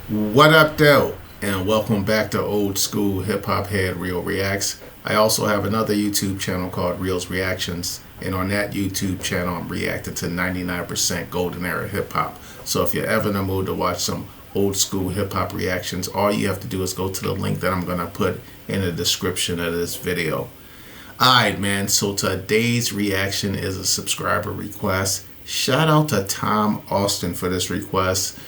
What up, though? And welcome back to Old School Hip Hop Head Real Reacts. I also have another YouTube channel called Reels Reactions, and on that YouTube channel, I'm reacting to 99% Golden Era Hip Hop. So if you're ever in the mood to watch some old school hip hop reactions, all you have to do is go to the link that I'm gonna put in the description of this video. Alright, man. So today's reaction is a subscriber request. Shout out to Tom Austin for this request.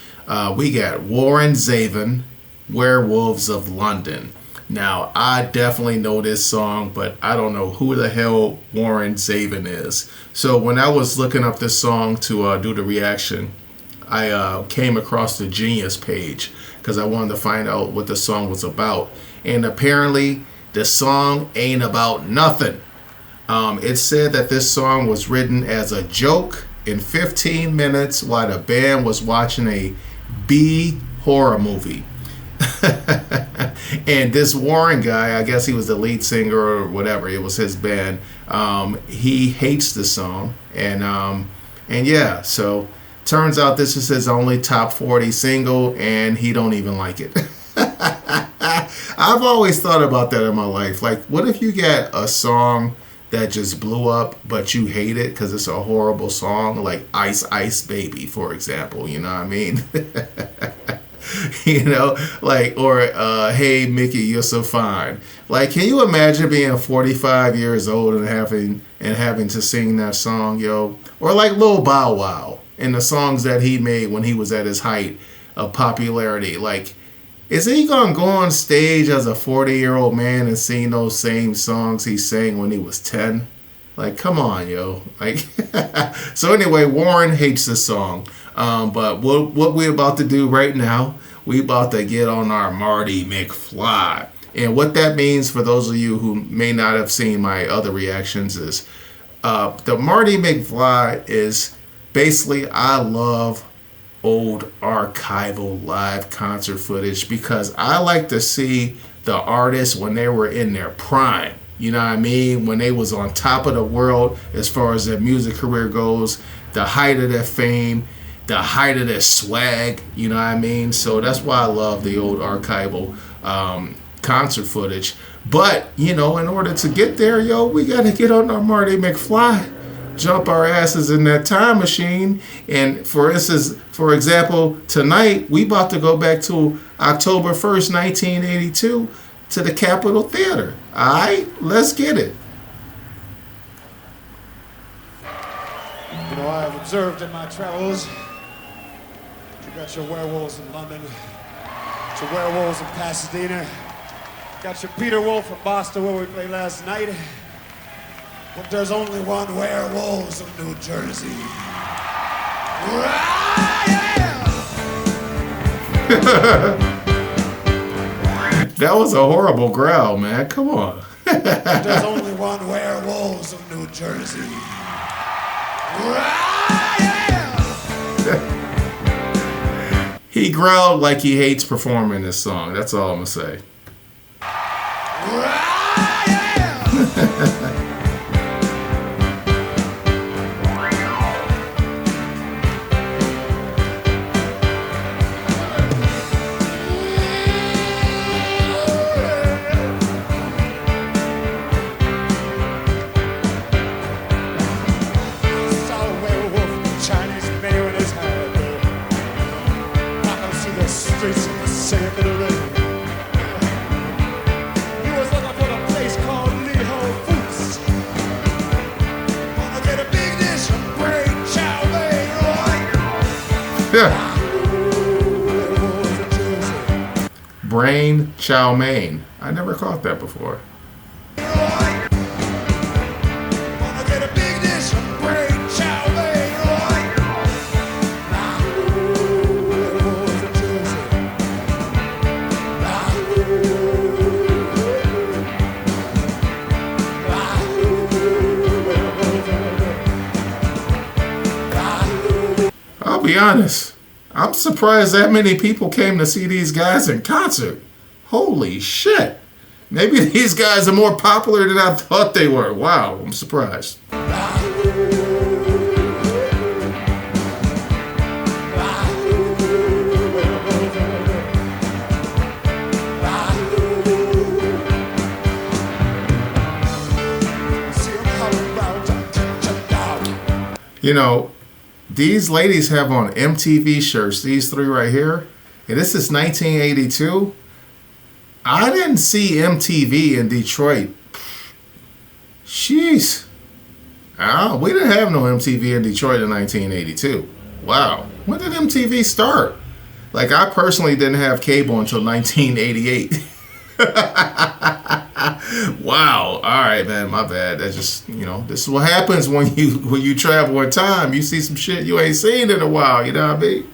We got Warren Zevon, Werewolves of London. Now, I definitely know this song, but I don't know who the hell Warren Zevon is. So when I was looking up this song to do the reaction, I came across the Genius page because I wanted to find out what the song was about. And apparently, the song ain't about nothing. It said that this song was written as a joke in 15 minutes while the band was watching a B horror movie. And this Warren guy, I guess he was the lead singer or whatever, it was his band, he hates the song. And yeah, so turns out this is his only top 40 single and he don't even like it. I've always thought about that in my life. Like, what if you get a song that just blew up, but you hate it because it's a horrible song, like Ice Ice Baby, for example, you know what I mean? You know, like, or Hey Mickey, You're So Fine. Like, can you imagine being 45 years old and having to sing that song, yo? Or like Lil Bow Wow and the songs that he made when he was at his height of popularity. Like, is he gonna go on stage as a 40-year-old man and sing those same songs he sang when he was 10? Like, come on, yo. Like, so anyway, Warren hates this song. But what we're about to do right now, we about to get on our Marty McFly. And what that means for those of you who may not have seen my other reactions is the Marty McFly is basically, I love old archival live concert footage because I like to see the artists when they were in their prime. You know what I mean? When they was on top of the world as far as their music career goes, the height of their fame, the height of their swag, you know what I mean? So that's why I love the old archival concert footage. But, you know, in order to get there, yo, we got to get on our Marty McFly, jump our asses in that time machine. And for instance, for example, tonight we about to go back to October 1st, 1982 to the Capitol Theater. All right, let's get it. You know, I have observed in my travels, you got your werewolves in London, your werewolves in Pasadena, got your Peter Wolf from Boston where we played last night, but there's only one werewolves of New Jersey. That was a horrible growl, man. Come on. There's only one werewolves of New Jersey. He growled like he hates performing this song. That's all I'm gonna say. Streets in the sand of the rain. He was looking for a place called Lee Ho Foods. Gonna get a big dish of brain chow mein, Yeah. Brain chow mein. I never caught that before. Gonna get a big dish of brain chow mein. I'll be honest, I'm surprised that many people came to see these guys in concert. Holy shit. Maybe these guys are more popular than I thought they were. Wow, I'm surprised. You know, these ladies have on MTV shirts, these three right here, and this is 1982. I didn't see MTV in Detroit. Jeez. We didn't have no MTV in Detroit in 1982. Wow. When did MTV start? Like, I personally didn't have cable until 1988. Wow. All right, man. My bad. That's just, this is what happens when you travel in time. You see some shit you ain't seen in a while. You know what I mean?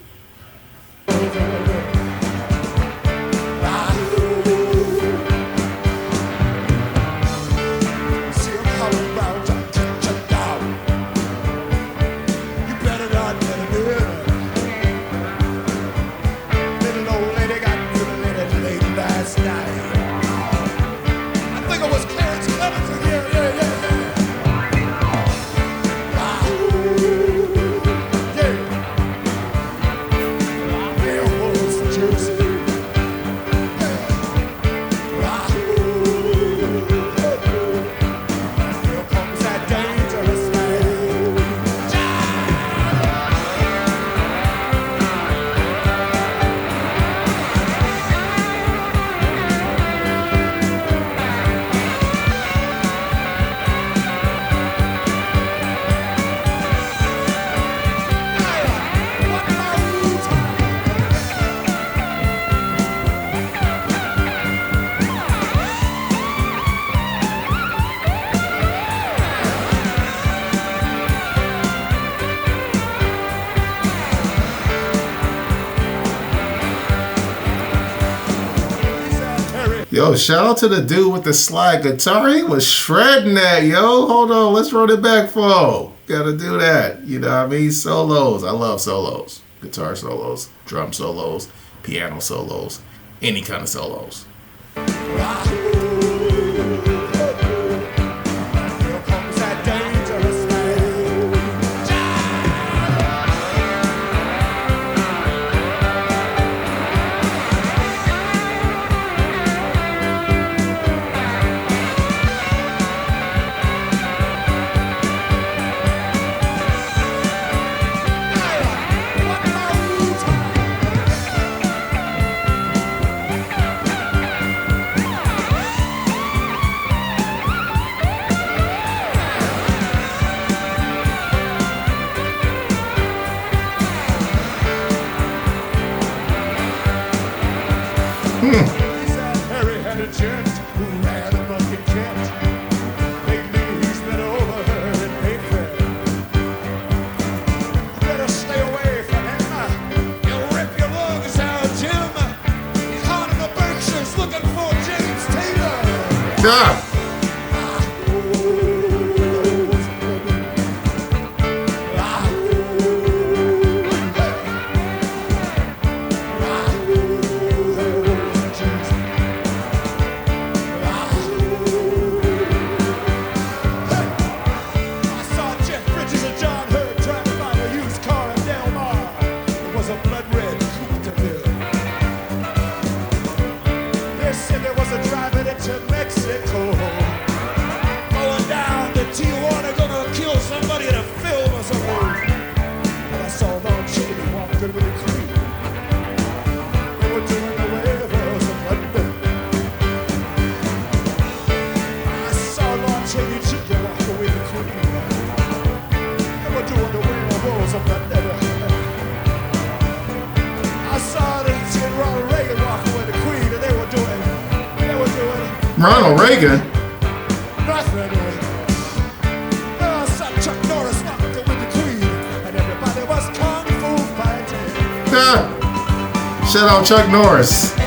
Yo, shout out to the dude with the slide guitar. He was shredding that, yo. Hold on, let's run it back for. Gotta do that. You know what I mean? Solos. I love solos. Guitar solos, drum solos, piano solos, any kind of solos. Harry had a gent who ran a bucket jet. Lately he's been over in Mayfair. You better stay away from him. He'll rip your lungs out, Jim. He's hot in the Berkshires looking for James Taylor. Ah. Ronald Reagan. Nothing. I saw Chuck Norris walking with the Queen, and everybody was kung fu fighting. Shout out Chuck Norris.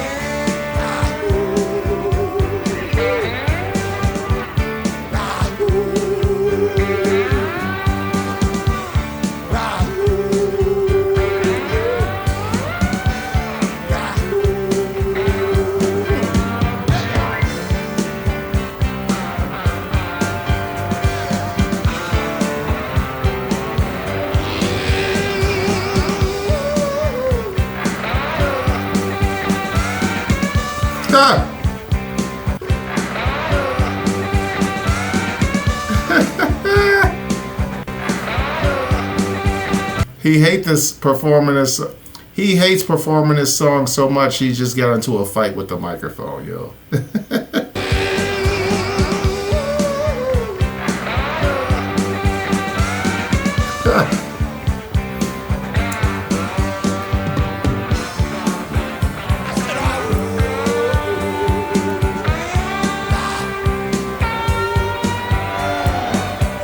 He hates this performing this. He hates performing this song so much he just got into a fight with the microphone, yo.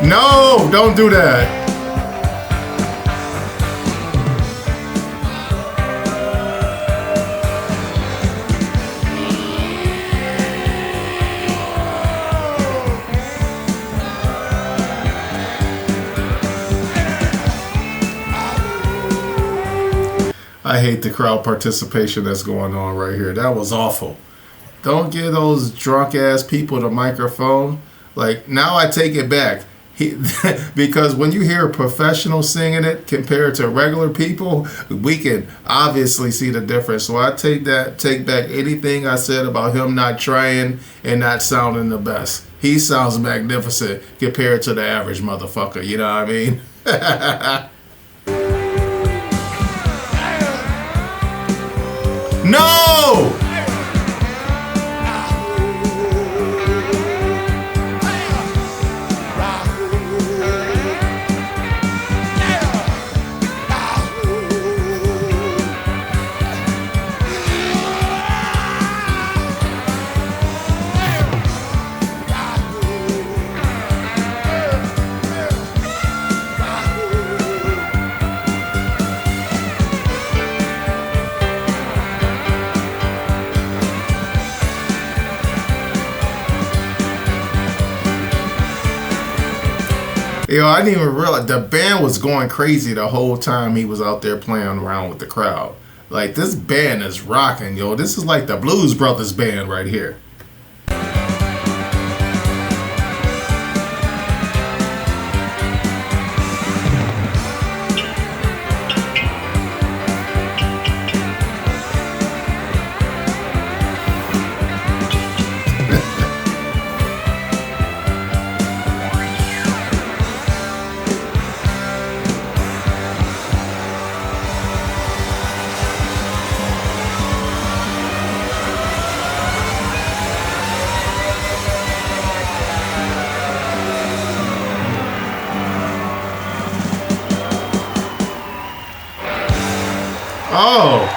No, don't do that. I hate the crowd participation that's going on right here. That was awful. Don't give those drunk ass people the microphone. Like, now I take it back. Because when you hear a professional singing it compared to regular people, we can obviously see the difference. So I take back anything I said about him not trying and not sounding the best. He sounds magnificent compared to the average motherfucker. You know what I mean? No! Yo, I didn't even realize the band was going crazy the whole time he was out there playing around with the crowd. Like, this band is rocking, yo. This is like the Blues Brothers band right here. Oh,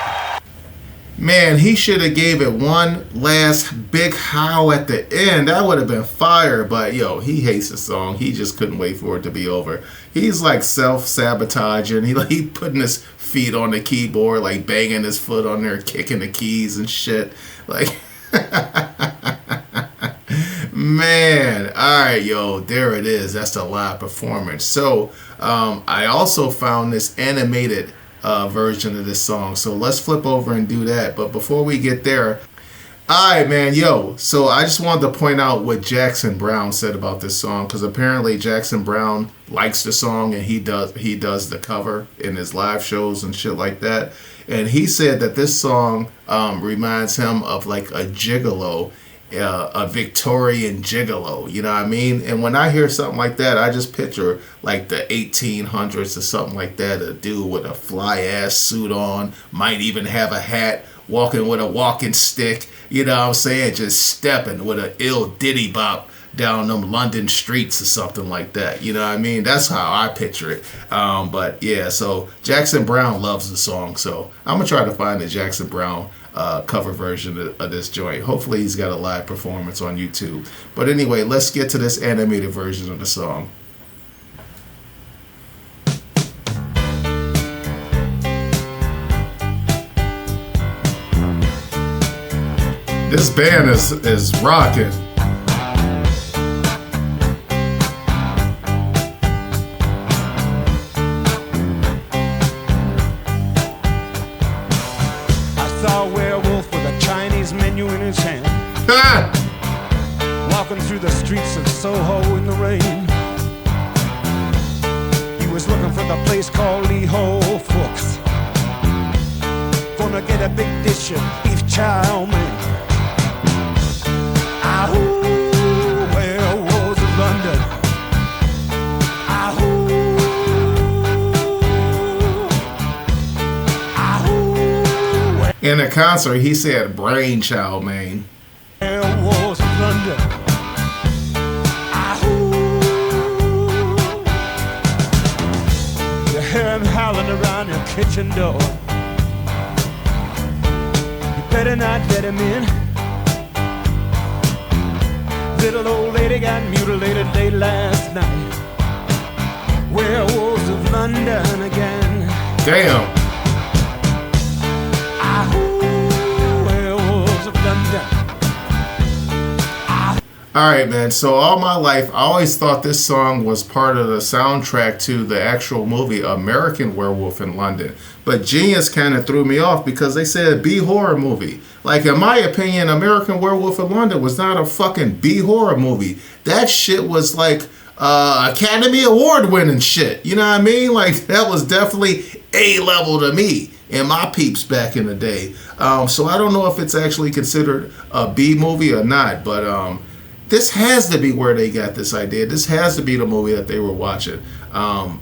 man, he should have gave it one last big howl at the end. That would have been fire. But, yo, he hates the song. He just couldn't wait for it to be over. He's, like, self-sabotaging. He putting his feet on the keyboard, like, banging his foot on there, kicking the keys and shit. Like, man. All right, yo, there it is. That's the live performance. So, I also found this animated version of this song, so let's flip over and do that. But before we get there, alright, man, yo, so I just wanted to point out what Jackson Browne said about this song, because apparently Jackson Browne likes the song and he does the cover in his live shows and shit like that. And he said that this song reminds him of like a gigolo, a Victorian gigolo, you know what I mean? And when I hear something like that, I just picture like the 1800s or something like that, a dude with a fly ass suit on, might even have a hat, walking with a walking stick, you know what I'm saying, just stepping with an ill ditty bop down them London streets or something like that, you know what I mean? That's how I picture it. But yeah, so Jackson Browne loves the song, so I'm gonna try to find the Jackson Browne cover version of this joint. Hopefully he's got a live performance on YouTube. But anyway, let's get to this animated version of the song. This band is rocking. I saw a werewolf with a Chinese menu in his hand, walking through the streets of Soho in the rain. He was looking for the place called Lee Ho Fooks. Gonna get a big dish of beef chow mein. Ahoo, werewolves of London. Ahoo, In a concert, he said brainchild, man. Werewolves of London. You hear him howling around your kitchen door. You better not let him in. Little old lady got mutilated late last night. Werewolves of London again. Damn. Werewolves of London. Alright, man. So all my life, I always thought this song was part of the soundtrack to the actual movie American Werewolf in London. But Genius kind of threw me off because they said B-horror movie. Like, in my opinion, American Werewolf in London was not a fucking B-horror movie. That shit was like Academy Award winning shit. You know what I mean? Like, that was definitely A-level to me and my peeps back in the day. So I don't know if it's actually considered a B movie or not, but this has to be where they got this idea. This has to be the movie that they were watching.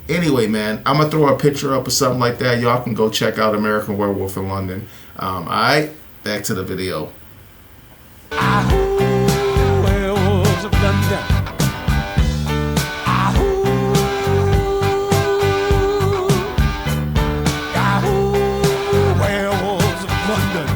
Anyway, man, I'm going to throw a picture up or something like that. Y'all can go check out American Werewolf in London. All right, back to the video. Werewolves of London. Werewolves of London.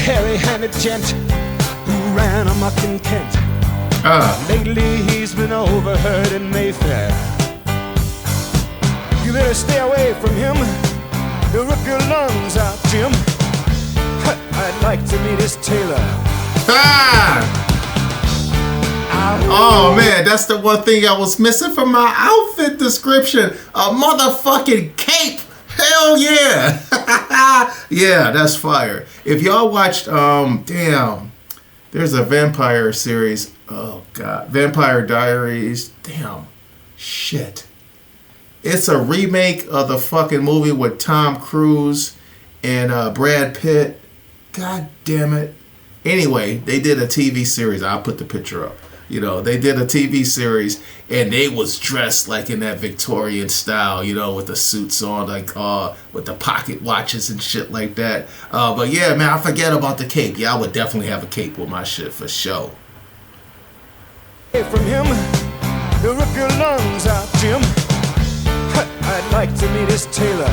Hairy-handed gent who ran amok in Kent. Lately he's been overheard in Mayfair. You better stay away from him. He'll rip your lungs out, Jim. I'd like to meet his tailor. Oh man, that's the one thing I was missing from my outfit description. A motherfucking cape. Hell yeah. Yeah, that's fire. If y'all watched, damn, there's a vampire series. Oh, God. Vampire Diaries. Damn. Shit. It's a remake of the fucking movie with Tom Cruise and Brad Pitt. God damn it. Anyway, they did a TV series. I'll put the picture up. You know, they did a TV series and they was dressed like in that Victorian style, you know, with the suits on, like with the pocket watches and shit like that. But yeah, man, I forget about the cape. Yeah, I would definitely have a cape with my shit for sure. From him, he'll rip your lungs out, Jim. I'd like to meet his tailor.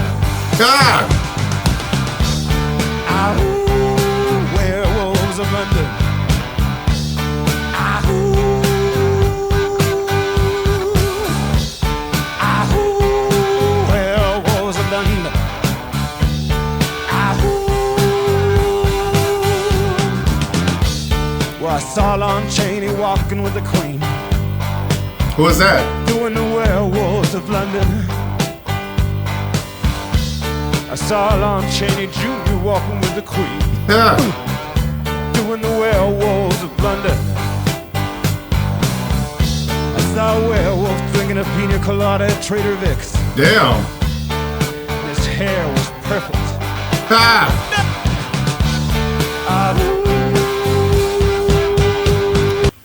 Werewolves of London. Werewolves of London. Well, I saw Lon Chaney walking with the Queen. Who was that? Doing the Werewolves of London. I saw Lon Chaney Jr. walking with the Queen. Yeah. Doing the Werewolves of London. I saw a werewolf drinking a pina colada at Trader Vic's. Damn. His hair was perfect.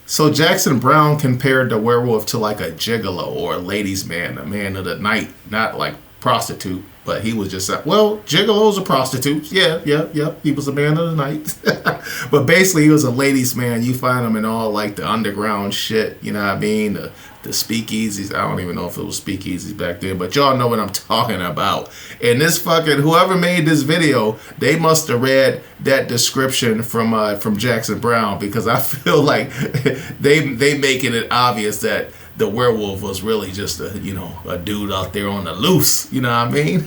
So Jackson Brown compared the werewolf to like a gigolo or a ladies' man, a man of the night, not like prostitute, but he was just well, gigolos are prostitutes. Yeah. He was a man of the night, but basically he was a ladies' man. You find him in all like the underground shit. You know what I mean? The speakeasies. I don't even know if it was speakeasies back then, but y'all know what I'm talking about. And this fucking whoever made this video, they must have read that description from Jackson Brown, because I feel like they making it obvious that the werewolf was really just a dude out there on the loose. You know what I mean?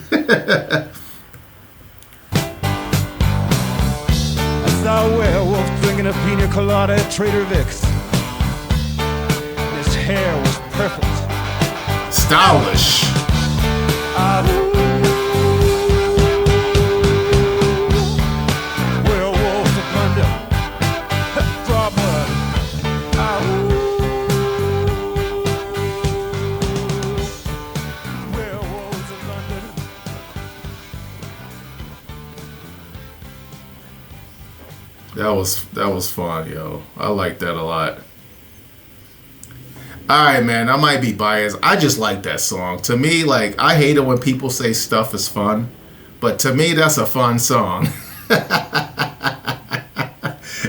I saw a werewolf drinking a pina colada at Trader Vic's. His hair was perfect. Stylish. Werewolves of London. Draw blood. that was fun, yo. I like that a lot. All right, man. I might be biased. I just like that song. To me, like, I hate it when people say stuff is fun, but to me, that's a fun song.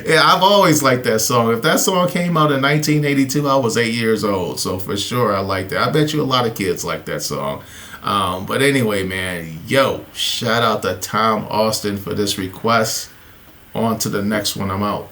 Yeah, I've always liked that song. If that song came out in 1982, I was 8 years old. So for sure, I like that. I bet you a lot of kids like that song. But anyway, man, yo, shout out to Tom Austin for this request. On to the next one. I'm out.